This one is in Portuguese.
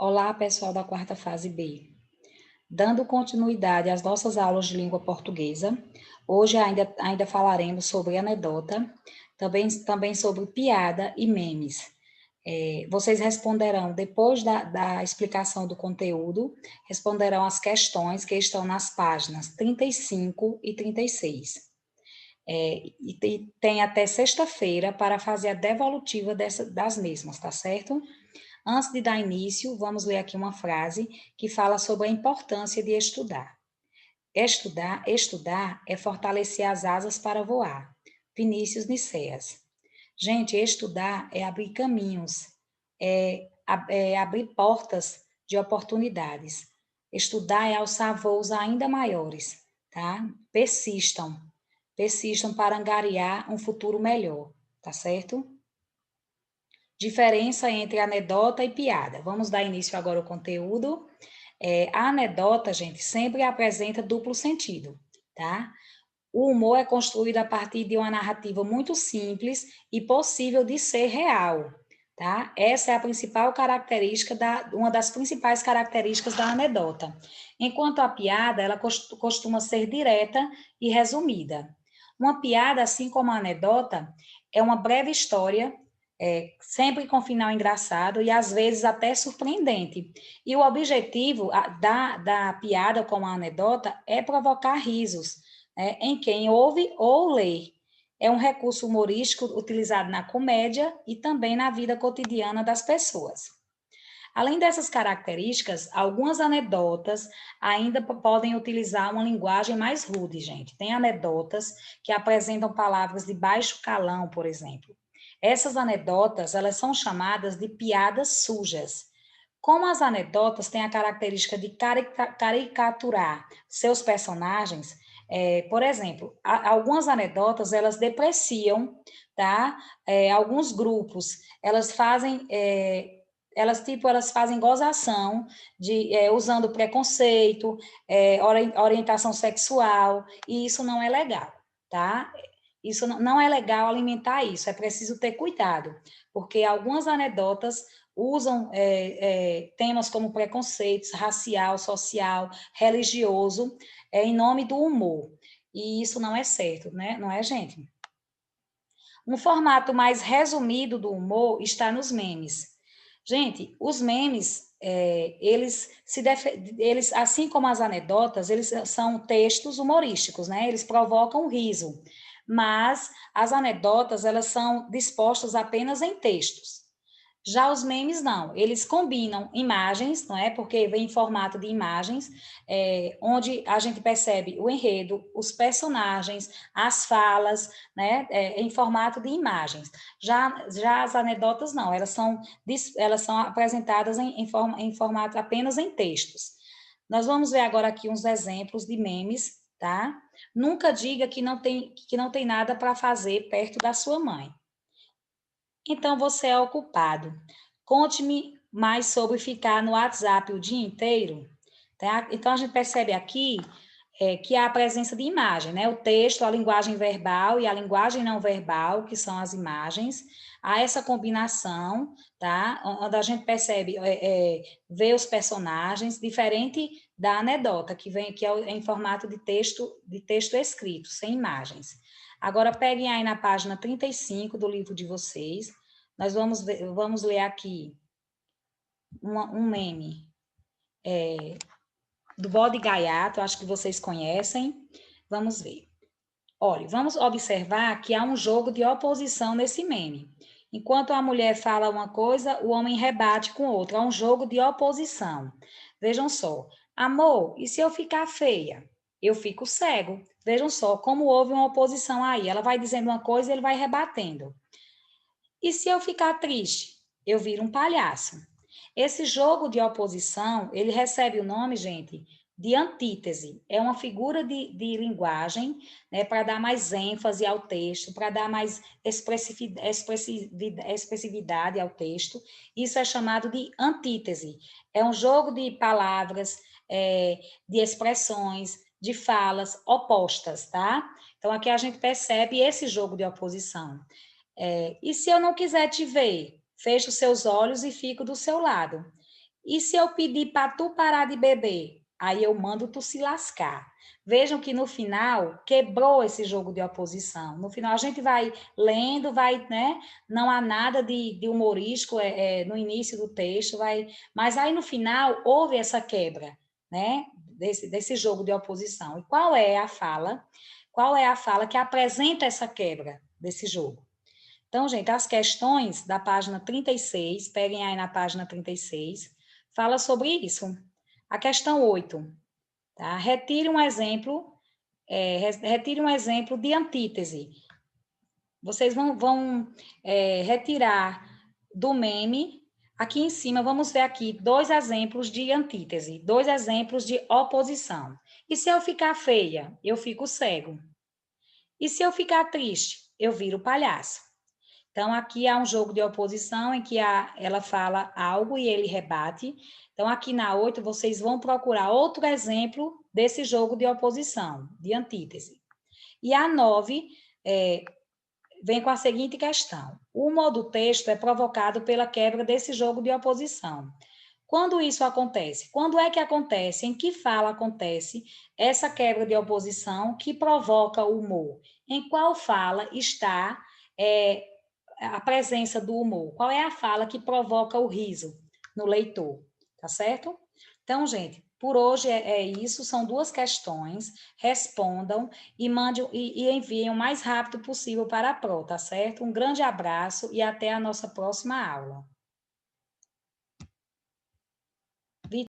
Olá, pessoal da quarta fase B. Dando continuidade às nossas aulas de língua portuguesa, hoje ainda falaremos sobre anedota, também sobre piada e memes. Vocês responderão, depois da explicação do conteúdo, responderão as questões que estão nas páginas 35 e 36. E tem até sexta-feira para fazer a devolutiva das mesmas, tá certo? Antes de dar início, vamos ler aqui uma frase que fala sobre a importância de estudar. Estudar é fortalecer as asas para voar. Vinícius Nicéas. Gente, estudar é abrir caminhos, é abrir portas de oportunidades. Estudar é alçar voos ainda maiores, tá? Persistam para angariar um futuro melhor, tá certo? Diferença entre anedota e piada. Vamos dar início agora ao conteúdo. A anedota, gente, sempre apresenta duplo sentido, tá? O humor é construído a partir de uma narrativa muito simples e possível de ser real, tá? Essa é a principal característica, uma das principais características da anedota. Enquanto a piada, ela costuma ser direta e resumida. Uma piada, assim como a anedota, é uma breve história sempre com final engraçado e às vezes até surpreendente. E o objetivo da piada, como a anedota, é provocar risos, em quem ouve ou lê. É um recurso humorístico utilizado na comédia e também na vida cotidiana das pessoas. Além dessas características, algumas anedotas ainda podem utilizar uma linguagem mais rude, gente. Tem anedotas que apresentam palavras de baixo calão, por exemplo. Essas anedotas, elas são chamadas de piadas sujas. Como as anedotas têm a característica de caricaturar seus personagens, por exemplo, algumas anedotas, elas depreciam, tá? Alguns grupos, elas fazem gozação usando preconceito, orientação sexual, e isso não é legal, tá? Isso não é legal alimentar isso, é preciso ter cuidado, porque algumas anedotas usam temas como preconceitos, racial, social, religioso, em nome do humor. E isso não é certo, né? Não é, gente? Um formato mais resumido do humor está nos memes. Gente, os memes, eles, assim como as anedotas, eles são textos humorísticos, né? Eles provocam riso. Mas as anedotas, elas são dispostas apenas em textos. Já os memes não, eles combinam imagens, não é? Porque vem em formato de imagens, onde a gente percebe o enredo, os personagens, as falas, né? Em formato de imagens. Já as anedotas não, elas são apresentadas em formato apenas em textos. Nós vamos ver agora aqui uns exemplos de memes, tá? Nunca diga que não tem nada para fazer perto da sua mãe. Então, você é ocupado. Conte-me mais sobre ficar no WhatsApp o dia inteiro. Tá? Então, a gente percebe aqui que há a presença de imagem, né? O texto, a linguagem verbal e a linguagem não verbal, que são as imagens. Há essa combinação, tá? Onde a gente percebe, vê os personagens, diferente da anedota, que é em formato de texto escrito, sem imagens. Agora, peguem aí na página 35 do livro de vocês. Nós vamos ler aqui um meme do Bode Gaiato, acho que vocês conhecem. Vamos ver. Olha, vamos observar que há um jogo de oposição nesse meme. Enquanto a mulher fala uma coisa, o homem rebate com outra. É um jogo de oposição. Vejam só. Amor, e se eu ficar feia? Eu fico cego. Vejam só como houve uma oposição aí. Ela vai dizendo uma coisa e ele vai rebatendo. E se eu ficar triste? Eu viro um palhaço. Esse jogo de oposição, ele recebe o nome, gente, de antítese. É uma figura de linguagem, né, para dar mais ênfase ao texto, para dar mais expressividade ao texto. Isso é chamado de antítese. É um jogo de palavras, de expressões, de falas opostas, tá? Então, aqui a gente percebe esse jogo de oposição. E se eu não quiser te ver? Feche os seus olhos e fico do seu lado. E se eu pedir para tu parar de beber? Aí eu mando tu se lascar. Vejam que no final quebrou esse jogo de oposição. No final a gente vai lendo, vai, né? Não há nada de humorístico no início do texto, mas aí no final houve essa quebra, né? Desse jogo de oposição. E qual é a fala? Qual é a fala que apresenta essa quebra desse jogo? Então, gente, as questões da página 36, peguem aí na página 36, fala sobre isso. A questão 8, tá? Retire um exemplo de antítese. Vocês vão retirar do meme, aqui em cima, vamos ver aqui 2 exemplos de antítese, 2 exemplos de oposição. E se eu ficar feia, eu fico cego. E se eu ficar triste, eu viro palhaço. Então, aqui há um jogo de oposição em que ela fala algo e ele rebate. Então, aqui na 8, vocês vão procurar outro exemplo desse jogo de oposição, de antítese. E a 9 vem com a seguinte questão: o humor do texto é provocado pela quebra desse jogo de oposição. Quando isso acontece? Quando é que acontece? Em que fala acontece essa quebra de oposição que provoca o humor? Em qual fala está a presença do humor? Qual é a fala que provoca o riso no leitor? Tá certo? Então, gente, por hoje é isso. São 2 questões. Respondam e enviem o mais rápido possível para a Pro, tá certo? Um grande abraço e até a nossa próxima aula.